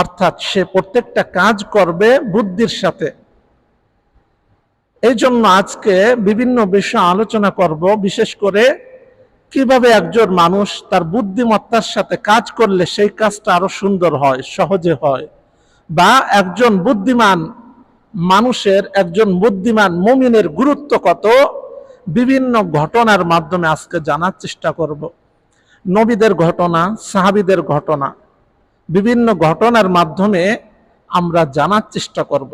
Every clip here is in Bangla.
অর্থাৎ সে প্রত্যেকটা কাজ করবে বুদ্ধির সাথে। এই জন্য আজকে বিভিন্ন বিষয় আলোচনা করব, বিশেষ করে কিভাবে একজন মানুষ তার বুদ্ধিমত্তার সাথে কাজ করলে সেই কাজটা আরো সুন্দর হয়, সহজে হয়, বা একজন বুদ্ধিমান মানুষের, একজন বুদ্ধিমান মুমিনের গুরুত্ব কত, বিভিন্ন ঘটনার মাধ্যমে আজকে জানার চেষ্টা করব। নবীদের ঘটনা, সাহাবীদের ঘটনা, বিভিন্ন ঘটনার মাধ্যমে আমরা জানার চেষ্টা করব।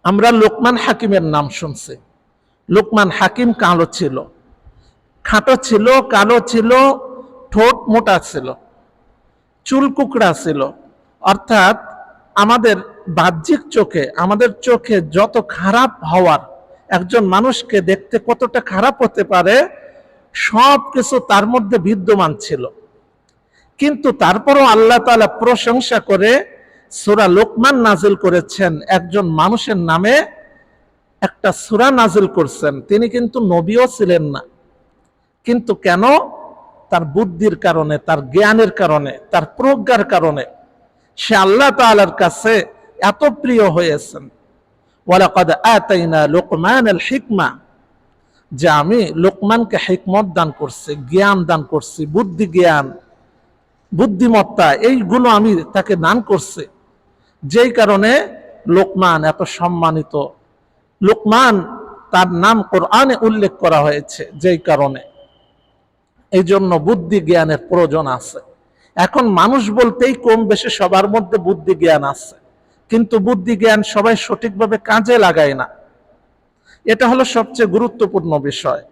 আমরা লোকমান হাকিমের নাম শুনছি। লোকমান হাকিম কালো ছিল, খাটো ছিল, কালো ছিল, ঠোঁট মোটা ছিল, চুল কুকড়া ছিল। অর্থাৎ আমাদের বাহ্যিক চোখে, আমাদের চোখে যত খারাপ হওয়ার, একজন মানুষকে দেখতে কতটা খারাপ হতে পারে, সব কিছু তার মধ্যে বিদ্যমান ছিল। কিন্তু তারপরও আল্লাহ তাআলা প্রশংসা করে সূরা লোকমান নাজিল করেছেন। একজন মানুষের নামে একটা সূরা নাজিল করছেন, তিনি কিন্তু নবীও ছিলেন না, কিন্তু কেন? তার বুদ্ধির কারণে, তার জ্ঞানের কারণে, তার প্রজ্ঞার কারণে সে আল্লাহ তাআলার কাছে এত প্রিয় হয়েছেন। ওয়ালাকাদ আতাইনা লুকমানাল হিকমা, যে আমি লোকমানকে হিকমত দান করছি, জ্ঞান দান করছি, বুদ্ধি জ্ঞান, বুদ্ধিমত্তা, এইগুলো আমি তাকে দান করছি, যেই কারণে লোকমান এত সম্মানিত। লোকমান তার নাম কোরআনে উল্লেখ করা হয়েছে যেই কারণে। এই জন্য বুদ্ধি জ্ঞানের প্রয়োজন আছে। এখন মানুষ বলতেই কম বেশি সবার মধ্যে বুদ্ধি জ্ঞান আছে, কিন্তু বুদ্ধি জ্ঞান সবাই সঠিকভাবে কাজে লাগায় না। এটা হলো সবচেয়ে গুরুত্বপূর্ণ বিষয়।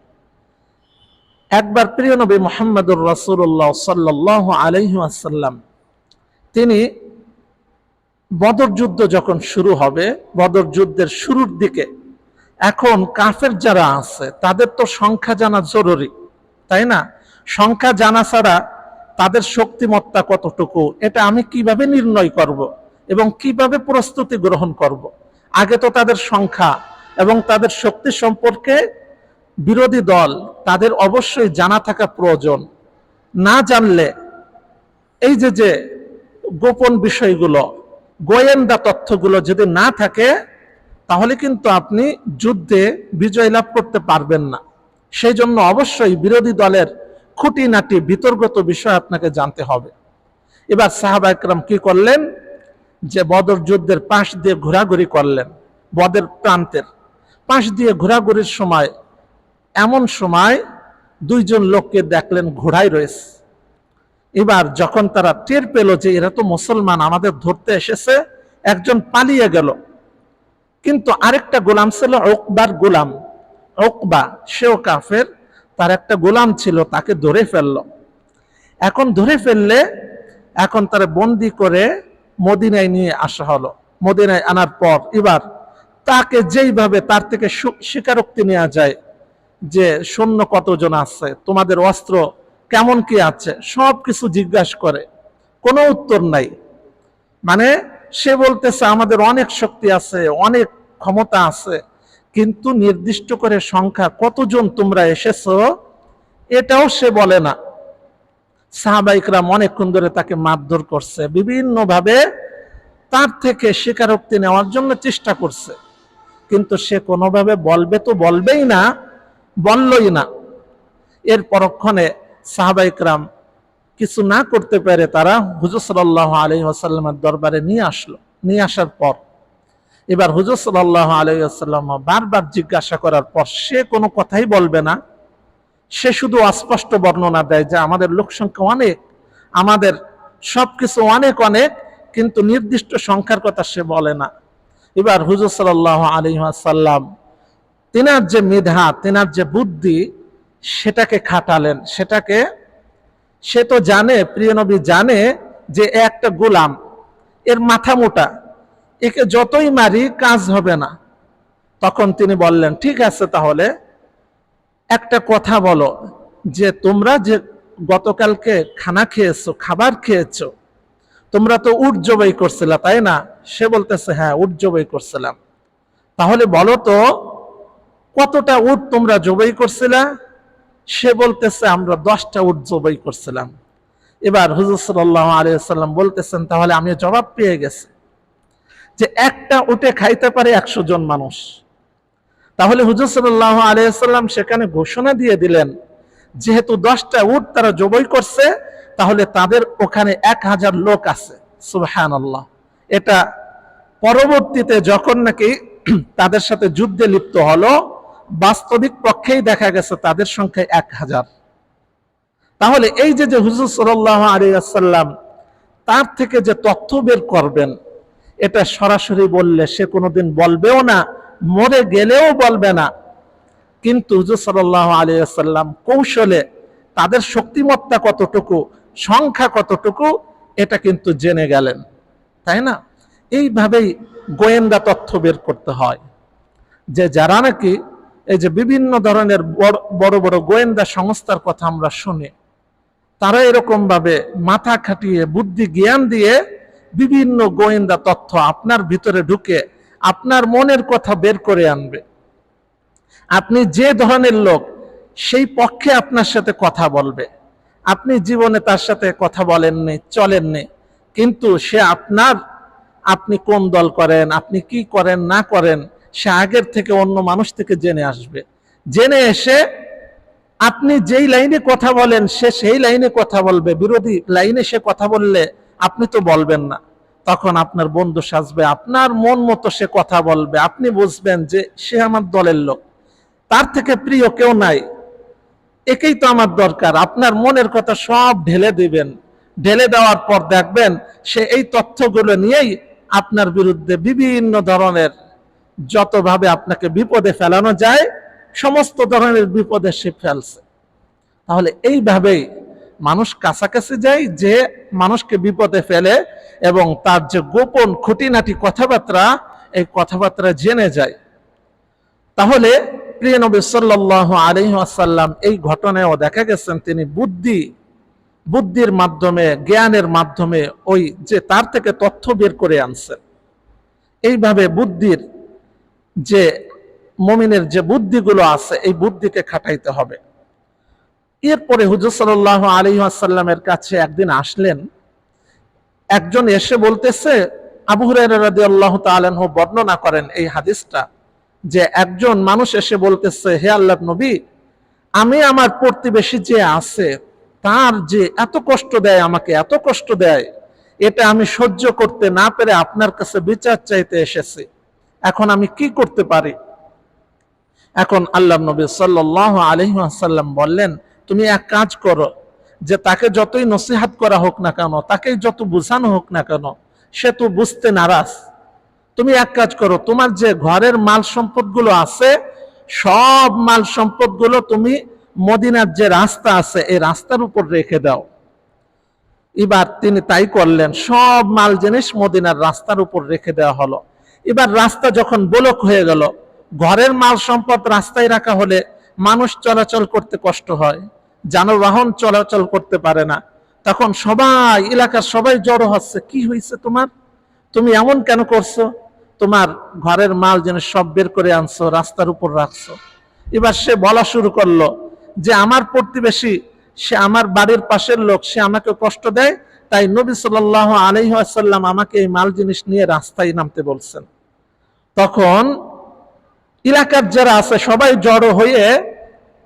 একবার প্রিয় নবী মুহাম্মদুর রাসূলুল্লাহ সাল্লাল্লাহু আলাইহি ওয়াসাল্লাম, তিনি বদর যুদ্ধ যখন শুরু হবে, বদর যুদ্ধের শুরুর দিকে, এখন কাফের যারা আছে তাদের তো সংখ্যা জানা জরুরি, তাই না? সংখ্যা জানা ছাড়া তাদের শক্তিমত্তা কতটুকু এটা আমি কিভাবে নির্ণয় করব এবং কিভাবে প্রস্তুতি গ্রহণ করব? আগে তো তাদের সংখ্যা এবং তাদের শক্তি সম্পর্কে বিরোধী দল তাদের অবশ্যই জানা থাকা প্রয়োজন। না জানলে এই যে গোপন বিষয়গুলো, গোয়েন্দা তথ্যগুলো যদি না থাকে, তাহলে কিন্তু আপনি যুদ্ধে বিজয় লাভ করতে পারবেন না। সেই জন্য অবশ্যই বিরোধী দলের খুঁটিনাটি বিতর্কিত বিষয় আপনাকে জানতে হবে। এবার সাহাবা একরাম কি করলেন, যে বদর যুদ্ধের পাশ দিয়ে ঘোরাঘুরি করলেন, বদের প্রান্তের পাশ দিয়ে ঘোরাঘুরির সময় এমন সময় দুইজন লোককে দেখলেন ঘোড়ায় রয়েছে। এবার যখন তারা টের পেল যে এরা তো মুসলমান, আমাদের ধরতে এসেছে, একজন পালিয়ে গেল। কিন্তু আরেকটা গোলাম ছিল, উকবার গোলাম। উকবা সেও কাফের, তার একটা গোলাম ছিল, তাকে ধরে ফেলল। এখন ধরে ফেললে এখন তারা বন্দি করে মদিনায় নিয়ে আসা হলো। মদিনায় আনার পর এবার তাকে যেইভাবে তার থেকে স্বীকারোক্তি নেওয়া যায়, যে সৈন্য কতজন আছে, তোমাদের অস্ত্র কেমন কি আছে, সব কিছু জিজ্ঞাসা করে, কোনো উত্তর নাই। মানে সে বলতেছে আমাদের অনেক শক্তি আছে, অনেক ক্ষমতা আছে, কিন্তু নির্দিষ্ট করে সংখ্যা কতজন তোমরা এসেছো এটাও সে বলে না। সাহাবা ইকরাম অনেকক্ষণ ধরে তাকে মারধর করছে, বিভিন্ন ভাবে তার থেকে স্বীকারোক্তি নেওয়ার জন্য চেষ্টা করছে, কিন্তু সে কোনোভাবে বলবে তো বলবেই না, বললই না। এর পরক্ষণে সাহাবা ইকরাম কিছু না করতে পারে তারা হুজুর সাল্লাল্লাহু আলাইহি ওয়াসাল্লামের দরবারে নিয়ে আসলো। নিয়ে আসার পর এবার হুজুর সাল্লাল্লাহু আলাইহি ওয়াসাল্লাম বারবার জিজ্ঞাসা করার পর সে কোনো কথাই বলবে না। সে শুধু অস্পষ্ট বর্ণনা দেয় যে আমাদের লোক সংখ্যা অনেক, আমাদের সবকিছু অনেক অনেক, কিন্তু নির্দিষ্ট সংখ্যার কথা সে বলে না। এবার হুজুর সাল্লাল্লাহু আলাইহি ওয়াসাল্লাম তিনার যে মেধা, তিনার যে বুদ্ধি, সেটাকে খাটালেন। সে তো জানে, প্রিয় নবী জানে যে একটা গোলাম, এর মাথা মোটা, একে যতই মারি কাজ হবে না। তখন তিনি বললেন ঠিক আছে, তাহলে একটা কথা বলো, যে তোমরা যে গতকালকে খানা খেয়েছো, খাবার খেয়েছো, তোমরা তো উট জবাই করছিলা তাই না? সে বলতেছে হ্যাঁ, উট জবাই করছিলাম। তাহলে বলো তো কতটা উট তোমরা জবাই করছিলা? সে বলতেছে আমরা 10টা উট জবাই করছিলাম। এবার হুজুর সাল্লাল্লাহু আলাইহি ওয়াসাল্লাম বলতেছেন, তাহলে আমি জবাব পেয়ে গেছি যে একটা উটে খাইতে পারে 100 জন মানুষ। তাহলে হুজুর সাল্লাল্লাহু আলাইহি ওয়াসাল্লাম সেখানে ঘোষণা দিয়ে দিলেন, যেহেতু 10টা উট তারা জবাই করছে, তাহলে তাদের ওখানে 1000 লোক আছে। সুবহানাল্লাহ। এটা পরবর্তীতে যখন নাকি তাদের সাথে যুদ্ধে লিপ্ত হলো, বাস্তবিক পক্ষেই দেখা গেছে তাদের সংখ্যা 1000। তাহলে এই যে হুজুর সাল্লাল্লাহু আলাইহি ওয়াসাল্লাম তার থেকে যে তথ্য বের করবেন, এটা সরাসরি বললে সে কোনোদিন বলবেও না, মরে গেলেও বলবে না। কিন্তু হুজুর সাল্লাল্লাহু আলাইহি ওয়াসাল্লাম কৌশলে তাদের শক্তিমত্তা কতটুকু, সংখ্যা কতটুকু, এটা কিন্তু জেনে গেলেন, তাই না? এইভাবেই গোয়েন্দা তথ্য বের করতে হয়। যে যারা নাকি এই যে বিভিন্ন ধরনের বড় বড় গোয়েন্দা সংস্থার কথা আমরা শুনি, তারা এরকম ভাবে মাথা খাটিয়ে বুদ্ধি জ্ঞান দিয়ে বিভিন্ন গোয়েন্দা তথ্য আপনার ভিতরে ঢুকে আপনার মনের কথা বের করে আনবে। আপনি যে ধরনের লোক, সেই পক্ষে আপনার সাথে কথা বলবে। আপনি জীবনে তার সাথে কথা বলেননি, চলেননি, কিন্তু সে আপনি কোন দল করেন, আপনি কি করেন না করেন, সে আগের থেকে অন্য মানুষ থেকে জেনে আসবে। জেনে এসে আপনি যেই লাইনে কথা বলেন সে সেই লাইনে কথা বলবে, বিরোধী লাইনে সে কথা বললে আপনি তো বলবেন না। তখন আপনার বন্ধু সাজবে, আপনার মন মতো সে কথা বলবে, আপনি বুঝবেন যে সে আমার দলের লোক, তার থেকে প্রিয় কেউ নাই, একেই তো আমার দরকার। আপনার মনের কথা সব ঢেলে দিবেন, ঢেলে দেওয়ার পর দেখবেন সে এই তথ্যগুলো নিয়েই আপনার বিরুদ্ধে বিভিন্ন ধরনের, যতভাবে আপনাকে বিপদে ফেলানো যায় সমস্ত ধরনের বিপদে সে ফেলছে। তাহলে এইভাবেই মানুষ কাছাকাছি যায়, যে মানুষকে বিপদে ফেলে এবং তার যে গোপন খুঁটিনাটি কথাবার্তা, এই কথাবার্তা জেনে যায়। তাহলে প্রিয় নবী সাল্লাল্লাহু আলাইহি ওয়াসাল্লাম এই ঘটনায়ও দেখা গেছেন তিনি বুদ্ধির মাধ্যমে, জ্ঞানের মাধ্যমে ওই যে তার থেকে তথ্য বের করে আনছেন। এইভাবে বুদ্ধির যে মুমিনের যে বুদ্ধিগুলো আছে, এই বুদ্ধিকে খাটাইতে হবে। এরপরে হুজুর সাল্লাল্লাহু আলাইহি ওয়াসাল্লামের কাছে একদিন আসলেন একজন, এসে বলতেছে, আবু হুরায়রা রাদিয়াল্লাহু তাআলা আনহু বর্ণনা করেন এই হাদিসটা, যে একজন মানুষ এসে বলতেছে, হে আল্লাহর নবী, আমি আমার প্রতিবেশী যে আছে তার যে এত কষ্ট দেয়, আমাকে এত কষ্ট দেয়, এটা আমি সহ্য করতে না পেরে আপনার কাছে বিচার চাইতে এসেছি। এখন আমি কি করতে পারি? এখন আল্লাহর নবী সাল্লাল্লাহু আলাইহি ওয়াসাল্লাম বললেন, তুমি এক কাজ করো, যে তাকে যতই নসিহত করা হোক না কেন, তাকে যত বোঝানো হোক না কেন, সে তো বুঝতে নারাজ। তুমি এক কাজ করো, তোমার যে ঘরের মাল সম্পদ গুলো আছে, সব মাল সম্পদ গুলো তুমি মদিনার যে রাস্তা আছে এই রাস্তার উপর রেখে দাও। এবার তিনি তাই করলেন, সব মাল জিনিস মদিনার রাস্তার উপর রেখে দেওয়া হলো। এবার রাস্তা যখন ব্লক হয়ে গেল, ঘরের মাল সম্পদ রাস্তায় রাখা হলে মানুষ চলাচল করতে কষ্ট হয়, যানবাহন চলাচল করতে পারে না। তখন সবাই, এলাকার সবাই জড়ো হচ্ছে, কি হয়েছে তোমার, তুমি এমন কেন করছো, তোমার ঘরের মাল জিনিস সব বের করে আনছো, রাস্তার উপর রাখছো। এবার সে বলা শুরু করলো যে আমার প্রতিবেশী, সে আমার বাড়ির পাশের লোক, সে আমাকে কষ্ট দেয়, তাই নবী সাল্লাল্লাহু আলাইহি ওয়াসাল্লাম আমাকে এই মাল জিনিস নিয়ে রাস্তায় নামতে বলছেন। তখন এলাকার যারা আছে সবাই জড়ো হয়ে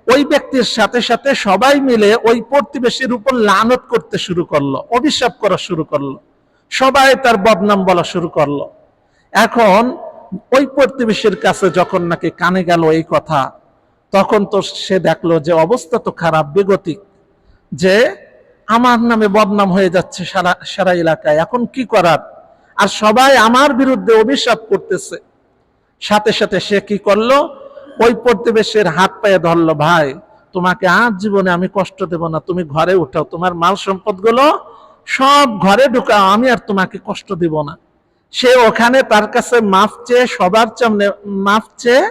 ওই ব্যক্তির সাথে সাথে সবাই মিলে ওই প্রতিবেশীর উপর লানত করতে শুরু করলো, অভিশাপ করা শুরু করলো, সবাই তার বদনাম বলা শুরু করলো। এখন ওই প্রতিবেশীর কাছে যখন নাকি কানে গেল এই কথা, তখন তো সে দেখলো যে অবস্থা তো খারাপ, বেগতিক, যে আমার নামে বদনাম হয়ে যাচ্ছে সারা এলাকায়, এখন কি করার, আর সবাই আমার বিরুদ্ধে অভিশাপ করতেছে। সাথে সাথে সে কি করলো, ওই প্রতিবেশীর হাত পায়ে ধরলো, ভাই তোমাকে আজ জীবনে আমি কষ্ট দেব না, তুমি ঘরে উঠাও, তোমার মাল সম্পদ গুলো সব ঘরে ঢুকাও, আমি আর তোমাকে কষ্ট দিব না। সে ওখানে তার কাছে মাফ চেয়ে, সবার সামনে মাফ চেয়ে,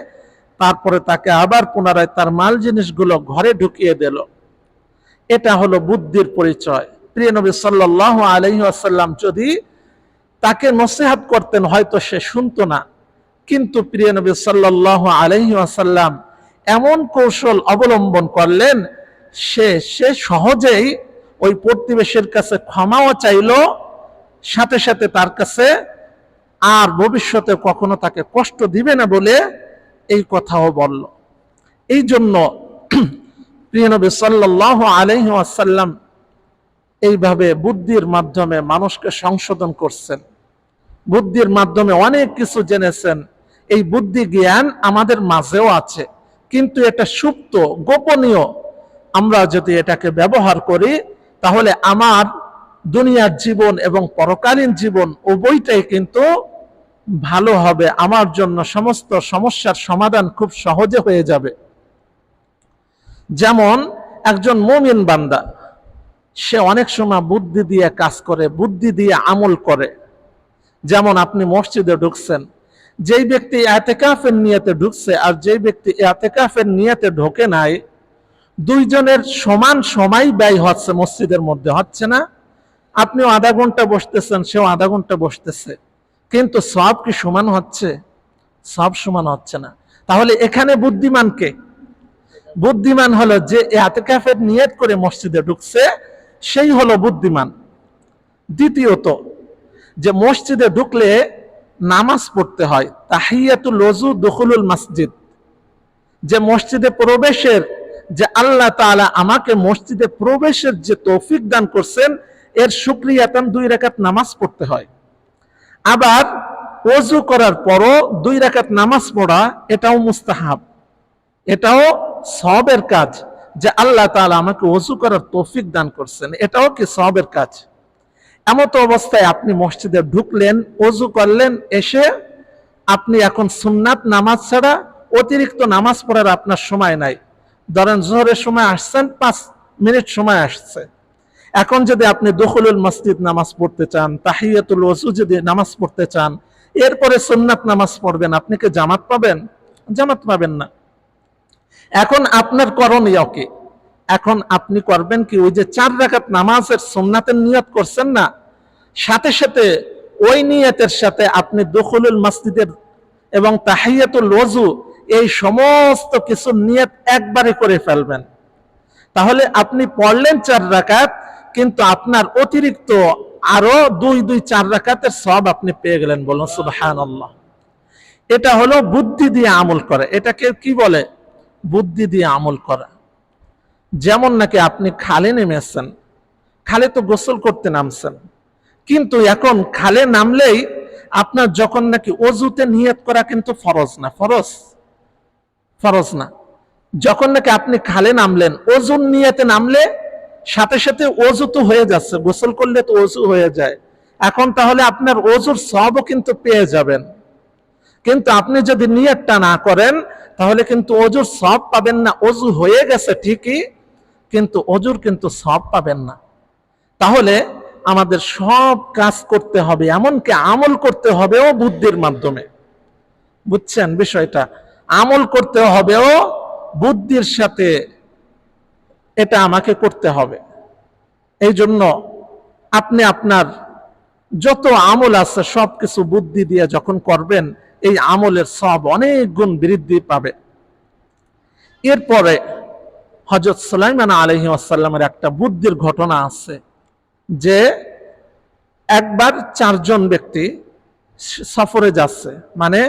তারপরে তাকে আবার পুনরায় তার মাল জিনিসগুলো ঘরে ঢুকিয়ে দিল। এটা হলো বুদ্ধির পরিচয়। প্রিয় নবী সাল্লাল্লাহু আলাইহি ওয়াসাল্লাম যদি তাকে নসিহত করতেন হয়তো সে শুনতো না, কিন্তু প্রিয় নবী সাল্লাল্লাহু আলাইহি ওয়াসাল্লাম এমন কৌশল অবলম্বন করলেন, সে সহজেই ওই প্রতিবেশীর কাছে ক্ষমাও চাইলো, সাথে সাথে তার কাছে আর ভবিষ্যতে কখনো তাকে কষ্ট দিবে না বলে এই কথাও বলল। এই জন্য প্রিয় নবী সাল্লাল্লাহু আলাইহি ওয়াসাল্লাম এইভাবে বুদ্ধির মাধ্যমে মানুষকে সংশোধন করছেন, বুদ্ধির মাধ্যমে অনেক কিছু জেনেছেন। এই বুদ্ধি জ্ঞান আমাদের মাঝেও আছে, কিন্তু এটা সুপ্ত, গোপনীয়। আমরা যদি এটাকে ব্যবহার করি তাহলে আমার দুনিয়ার জীবন এবং পরকালীন জীবন উভয়টাই কিন্তু ভালো হবে, আমার জন্য সমস্ত সমস্যার সমাধান খুব সহজে হয়ে যাবে। যেমন একজন মুমিন বান্দা, সে অনেক সময় বুদ্ধি দিয়ে কাজ করে, বুদ্ধি দিয়ে আমল করে। যেমন আপনি মসজিদে ঢুকছেন, যেই ব্যক্তি ইতিকাফের নিয়তে ঢুকছে আর যেই ব্যক্তি ইতিকাফের নিয়তে ঢোকে নাই, দুইজনের সমান সময় ব্যয় হচ্ছে মসজিদের মধ্যে, হচ্ছে না? আপনিও আধা ঘন্টা বসতেছেন, সেও আধা ঘন্টা বসতেছে, কিন্তু সব কি সমান হচ্ছে? সব সমান হচ্ছে না। তাহলে এখানে বুদ্ধিমান কে? বুদ্ধিমান হলো যে ইতিকাফের নিয়ত করে মসজিদে ঢুকছে, সেই হলো বুদ্ধিমান। দ্বিতীয়ত, যে মসজিদে ঢুকলে নামাজ পড়তে হয়, তাহিয়াতুল ওযু দুখুলুল মসজিদ, যে মসজিদে প্রবেশের, যে আল্লাহ তাআলা আমাকে মসজিদে প্রবেশের যে তৌফিক দান করছেন, এর শুকরিয়াতান 2 রাকাত নামাজ পড়তে হয়। আবার ওযু করার পরও 2 রাকাত নামাজ পড়া, এটাও মুস্তাহাব, এটাও সওয়াবের কাজ, যে আল্লাহ তাআলা আমাকে ওযু করার তৌফিক দান করছেন, এটাও কি সওয়াবের কাজ। এমত অবস্থায় আপনি মসজিদে ঢুকলেন, ওযু করলেন, এসে আপনি এখন সুন্নাত নামাজ ছাড়া অতিরিক্ত নামাজ পড়ার আপনার সময় নাই। ধরেন জোহরের সময় আসছেন, 5 মিনিট সময় আসছে, এখন যদি আপনি দুখুলুল মসজিদ নামাজ পড়তে চান, তাহিয়াতুল ওযু যদি নামাজ পড়তে চান, এরপরে সুন্নাত নামাজ পড়বেন, আপনি কি জামাত পাবেন? জামাত পাবেন না। এখন আপনার করণীয় কি? এখন আপনি করবেন কি, ওই যে 4 রাকাত নামাজের সুন্নাতের নিয়ত করছেন না, সাথে সাথে ওই নিয়তের সাথে আপনি দুখুলুল মসজিদের এবং তাহিয়াতুল ওযু এই সমস্ত কিছু নিয়ত একবারে করে ফেলবেন। তাহলে আপনি পড়লেন 4 রাকাত, কিন্তু আপনার অতিরিক্ত আরো 4 রাকাতের সওয়াব আপনি পেয়ে গেলেন। বলুন সুবহানাল্লাহ। এটা হলো বুদ্ধি দিয়ে আমল করে। এটাকে কি বলে? বুদ্ধি দিয়ে আমল করা। যেমন নাকি আপনি খালে নেমেছেন, খালে তো গোসল করতে নামছেন, কিন্তু এখন খালে নামলেই আপনার যখন নাকি ওযুতে নিয়ত করা কিন্তু ফরজ না, ফরজ না। যখন নাকি আপনি খালে নামলেন, ওযুর নিয়তে নামলে সাথে সাথে ওযু তো হয়ে যাচ্ছে, গোসল করলে তো ওযু হয়ে যায়। এখন তাহলে আপনার ওযুর সওয়াবও কিন্তু পেয়ে যাবেন। কিন্তু আপনি যদি নিয়তটা না করেন তাহলে কিন্তু ওযুর সওয়াব পাবেন না। ওযু হয়ে গেছে ঠিকই, কিন্তু ওযুর কিন্তু সওয়াব পাবেন না। তাহলে আমাদের সব কাজ করতে হবে, এমনকি আমল করতে হবেও বুদ্ধির মাধ্যমে। বুঝছেন বিষয়টা? আমল করতে হবেও বুদ্ধির সাথে, এটা আমাকে করতে হবে। এই জন্য আপনি আপনার যত আমল আছে সবকিছু বুদ্ধি দিয়ে যখন করবেন, এই আমলের সওয়াব অনেক গুণ বৃদ্ধি পাবে। এরপরে হযরত সুলাইমান আলাইহিস সালামের একটা বুদ্ধির ঘটনা আছে, যে একবার 4 জন ব্যক্তি সফরে যাচ্ছে, মানে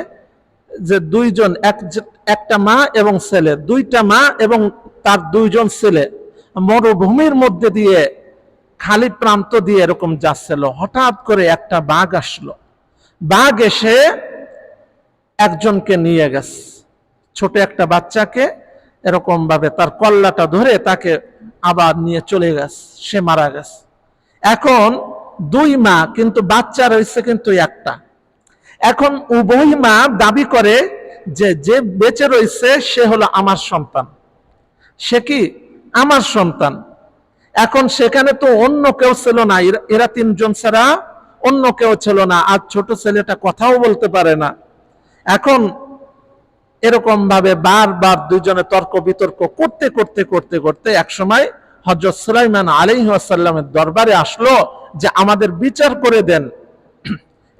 যে 2 জন, একটা মা এবং ছেলে, 2টা মা এবং তার 2 জন ছেলে মরুভূমির মধ্যে দিয়ে খালি প্রান্ত দিয়ে এরকম যাচ্ছিল। হঠাৎ করে একটা বাঘ আসলো। বাঘ এসে একজনকে নিয়ে গেছে, ছোট একটা বাচ্চাকে এরকম ভাবে তার কল্লাটা ধরে তাকে আবার নিয়ে চলে গেছে, সে মারা গেছে। এখন 2 মা, কিন্তু বাচ্চা রয়েছে কিন্তু একটা। এখন উভয় মা দাবি করে যে যে বেঁচে রয়েছে সে হলো আমার সন্তান, সে কি আমার সন্তান। এখন সেখানে তো অন্য কেউ ছিল না, এরা 3 জন ছাড়া অন্য কেউ ছিল না, আর ছোট ছেলেটা কথাও বলতে পারে না। এখন এরকম ভাবে বারবার 2 জনে তর্ক বিতর্ক করতে করতে করতে করতে এক সময় হযরত সুলাইমান আলাইহিস সালামের দরবারে আসলো যে আমাদের বিচার করে দেন,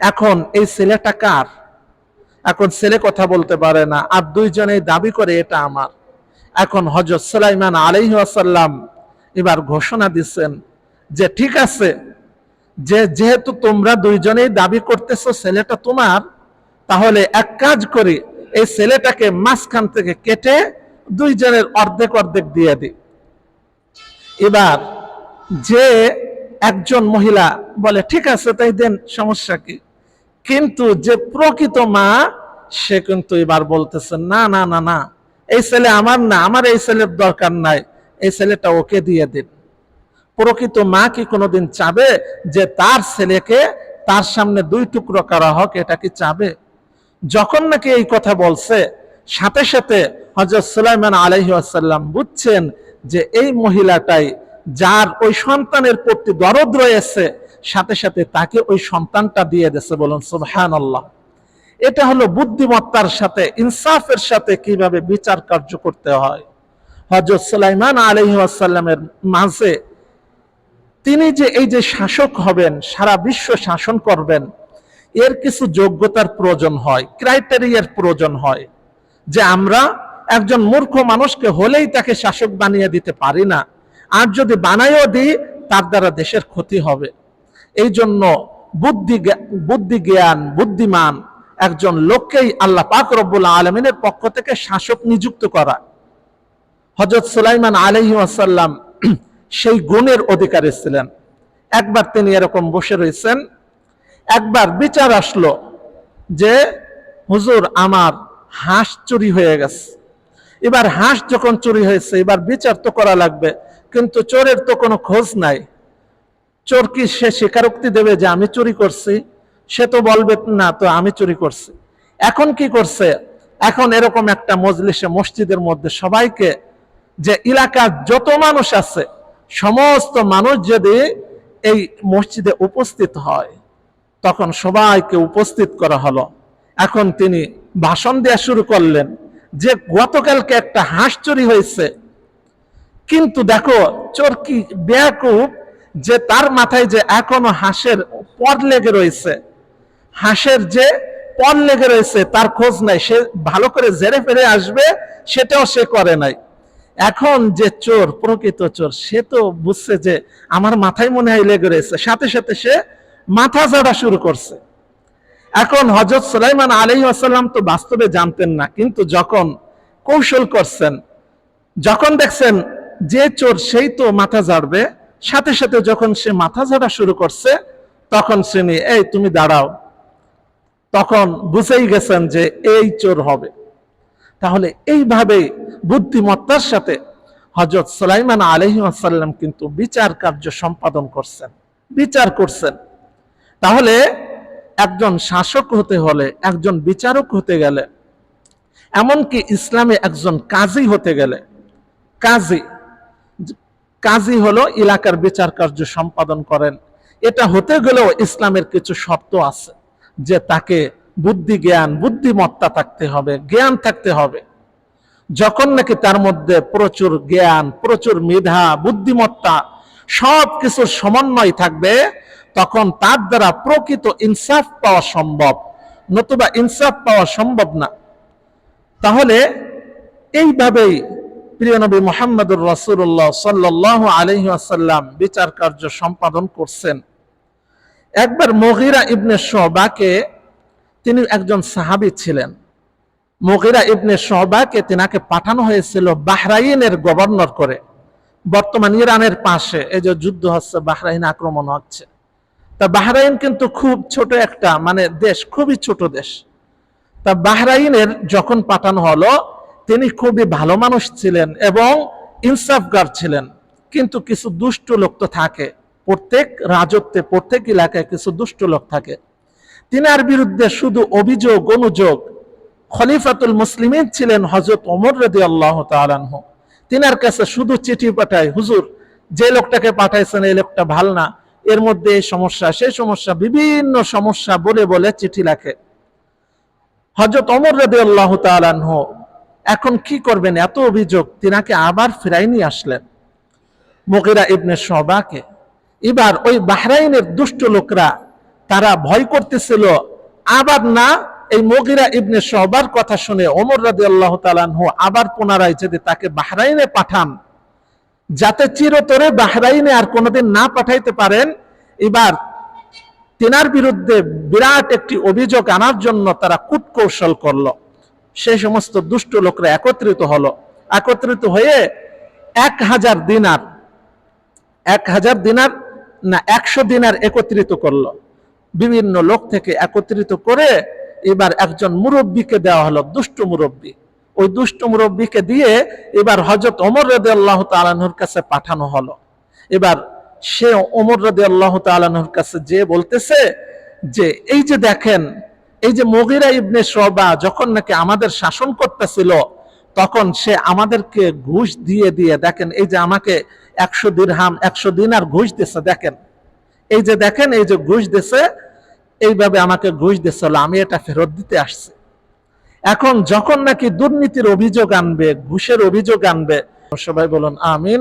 এখন এই ছেলেটা কার। এখন ছেলে কথা বলতে পারে না, আর 2 জনেই দাবি করে এটা আমার। এখন হযরত সুলাইমান আলাইহিস সালাম এবার ঘোষণা দিচ্ছেন যে ঠিক আছে, যেহেতু তোমরা দুইজনেই দাবি করতেছো ছেলেটা তোমার, তাহলে এক কাজ করি, এই ছেলেটাকে মাঝখান থেকে কেটে দুইজনের অর্ধেক অর্ধেক দিয়ে দিই। এবার যে একজন মহিলা বলে ঠিক আছে তাই দেন, সমস্যা কি? কিন্তু যে প্রকৃত মা সে কিন্তু এবার বলতেছে না না না না, এই ছেলে আমার না, আমার এই ছেলের দরকার নাই, এই ছেলেটা ওকে দিয়ে দিন। প্রকৃত মা কি কোনোদিন চাবে যে তার ছেলেকে তার সামনে দুই টুকরো করা হোক? এটা কি চাবে? যখন নাকি এই কথা বলছে, সাথে সাথে হযরত সুলাইমান আলাইহিস সালাম বুঝছেন যে এই মহিলাটাই যার ওই সন্তানের প্রতি দরদ রয়েছে, সাথে সাথে তাকে ওই সন্তানটা দিয়ে দিয়েছে। বলুন সুবহানাল্লাহ। এটা হলো বুদ্ধিমত্তার সাথে, ইনসাফের সাথে কিভাবে বিচার কার্য করতে হয়। হযরত সুলাইমান আলাইহিস সালামের মাঝে তিনি যে এই যে শাসক হবেন, সারা বিশ্ব শাসন করবেন, এর কিছু যোগ্যতার প্রয়োজন হয়, ক্রাইটেরিয়ার প্রয়োজন হয়, যে আমরা একজন মূর্খ মানুষকে হলেই তাকে শাসক বানিয়ে দিতে পারি না, আর যদি বানাইও দিই তার দ্বারা দেশের ক্ষতি হবে। এই জন্য বুদ্ধি জ্ঞান বুদ্ধিমান একজন লোককেই আল্লাহ পাক রব্বুল আলামিনের পক্ষ থেকে শাসক নিযুক্ত করা। হযরত সুলাইমান আলাইহিস সালাম সেই গুণের অধিকারী ছিলেন। একবার তিনি এরকম বসে রয়েছেন, একবার বিচার আসলো যে হুজুর আমার হাঁস চুরি হয়ে গেছে। এবার হাঁস যখন চুরি হয়েছে, এবার বিচার তো করা লাগবে, কিন্তু চোরের তো কোনো খোঁজ নাই। চোর কি সে স্বীকারোক্তি দেবে যে আমি চুরি করছি? সে তো বলবে না তো আমি চুরি করছি। এখন কি করছে? এখন এরকম একটা মজলিসে, মসজিদের মধ্যে সবাইকে, যে এলাকার যত মানুষ আছে সমস্ত মানুষ যদি এই মসজিদে উপস্থিত হয়, তখন সবাইকে উপস্থিত করা হলো। এখন তিনি ভাষণ দেওয়া শুরু করলেন যে গতকালকে একটা হাঁস চুরি হয়েছে, কিন্তু দেখো চোর কি বেয়াকুব, যে তার মাথায় যে এখনো হাঁসের পর লেগে রয়েছে, হাঁসের যে পর লেগে রয়েছে তার খোঁজ নাই, সে ভালো করে জেরে ফেরে আসবে সেটাও সে করে নাই। এখন যে চোর, প্রকৃত চোর, সে তো বুঝছে যে আমার মাথায় মনে হয় লেগে রয়েছে, সাথে সাথে সে মাথা ঝাড়া শুরু করছে। এখন হযরত সুলাইমান আলাইহিস সালাম তো বাস্তবে জানতেন না, কিন্তু যখন কৌশল করছেন, যখন দেখছেন যে চোর সেই তো মাথা ঝাড়বে, সাথে সাথে যখন সে মাথা ঝাড়া শুরু করছে, তখন তিনি এই তুমি দাঁড়াও, তখন বুঝেই গেছেন যে এই চোর হবে। তাহলে এইভাবে বুদ্ধিমত্তার সাথে হযরত সুলাইমান আলাইহিস সালাম কিন্তু বিচার কার্য সম্পাদন করছেন, বিচার করছেন। তাহলে একজন শাসক হতে হলে, একজন বিচারক হতে গেলে, এমনকি ইসলামে একজন কাজী হতে গেলে, কাজী হলো এলাকার বিচার কার্য সম্পাদন করেন, এটা হতে গেলেও ইসলামের কিছু শর্ত আছে, যে তাকে বুদ্ধি জ্ঞান বুদ্ধিমত্তা থাকতে হবে, জ্ঞান থাকতে হবে। যখন নাকি তার মধ্যে প্রচুর জ্ঞান, প্রচুর মেধা, বুদ্ধিমত্তা, সব কিছুর সমন্বয় থাকবে, তখন তার দ্বারা প্রকৃত ইনসাফ পাওয়া সম্ভব, নতুবা ইনসাফ পাওয়া সম্ভব না। তাহলে এইভাবেই প্রিয় নবী মুহাম্মদুর রাসূলুল্লাহ সাল্লাল্লাহু আলাইহি ওয়াসাল্লাম বিচার কার্য সম্পাদন করছেন। একবার মুগীরা ইবনে শুবাকে, তিনি একজন সাহাবী ছিলেন, মুগীরা ইবনে শুবাকে তিনাকে পাঠানো হয়েছিল বাহরাইনের গভর্নর করে। বর্তমান ইরানের পাশে এই যে যুদ্ধ হচ্ছে, বাহরাইন আক্রমণ হচ্ছে, তা বাহরাইন কিন্তু খুব ছোট একটা দেশ, খুবই ছোট দেশ। তা বাহরাইনের যখন পাঠানো হলো, তিনি খুবই ভালো মানুষ ছিলেন এবং ইনসাফগার ছিলেন, কিন্তু কিছু দুষ্ট লোক তো থাকে, প্রত্যেক রাজত্বে, প্রত্যেক এলাকায় কিছু দুষ্ট লোক থাকে। তিনার বিরুদ্ধে শুধু অভিযোগ অনুযোগ। খলিফাতুল মুসলিমিন ছিলেন হযরত ওমর রাদিয়াল্লাহু তাআলা আনহু, তিনার কাছে শুধু চিঠি পাঠায়, হুজুর যে লোকটাকে পাঠাইছেন এই লোকটা ভালো না, এর মধ্যে এই সমস্যা সেই সমস্যা, বিভিন্ন সমস্যা বলে বলে চিঠি লেখে। হযরত ওমর রাদিয়াল্লাহু তাআলা আনহু এখন কি করবেন, এত অভিযোগ, তিনাকে আবার ফিরাই নিয়ে আসলেন মুগীরা ইবনে শুবাকে। এবার ওই বাহরাইনের দুষ্ট লোকরা তারা ভয় করতেছিল, আবার না এই মুগীরা ইবনে শুবার কথা শুনে ওমর রাদিয়াল্লাহু তাআলা আনহু আবার পুনরায় যদি তাকে বাহরাইনে পাঠান, যাতে চিরতরে বাহরাইনে আর কোনোদিন না পাঠাইতে পারেন। এবার তিনার বিরুদ্ধে বিরাট একটি অভিযোগ আনার জন্য তারা কূটকৌশল করলো। সেই সমস্ত দুষ্ট লোকরা একত্রিত হয়ে 1000 দিনার 100 দিনার একত্রিত করলো। বিভিন্ন লোক থেকে একত্রিত করে এবার একজন মুরব্বীকে দেওয়া হলো, দুষ্ট মুরব্বী। ওই দুষ্ট মুরব্বীকে দিয়ে এবার হযরত ওমর রাদিয়াল্লাহু তাআলা আনহুর কাছে পাঠানো হলো। এবার সে ওমর রাদিয়াল্লাহু তাআলা আনহুর কাছে যে বলতেছে যে এই যে দেখেন, এই যে মুগীরা ইবনে শুবা যখন নাকি আমাদের শাসন করতেছিল, তখন সে আমাদেরকে ঘুষ দিয়ে দিয়ে দেখেন, এই যে আমাকে 100 দিরহাম 100 দিনার ঘুষ দিচ্ছে, দেখেন এই যে দেখেন, এই যে ঘুষ দিছে, এইভাবে আমাকে ঘুষ দিচ্ছিল, আমি এটা ফেরত দিতে আসছি। এখন যখন নাকি দুর্নীতির অভিযোগ আনবে, ঘুষের অভিযোগ আনবে, সবাই বলুন আমিন।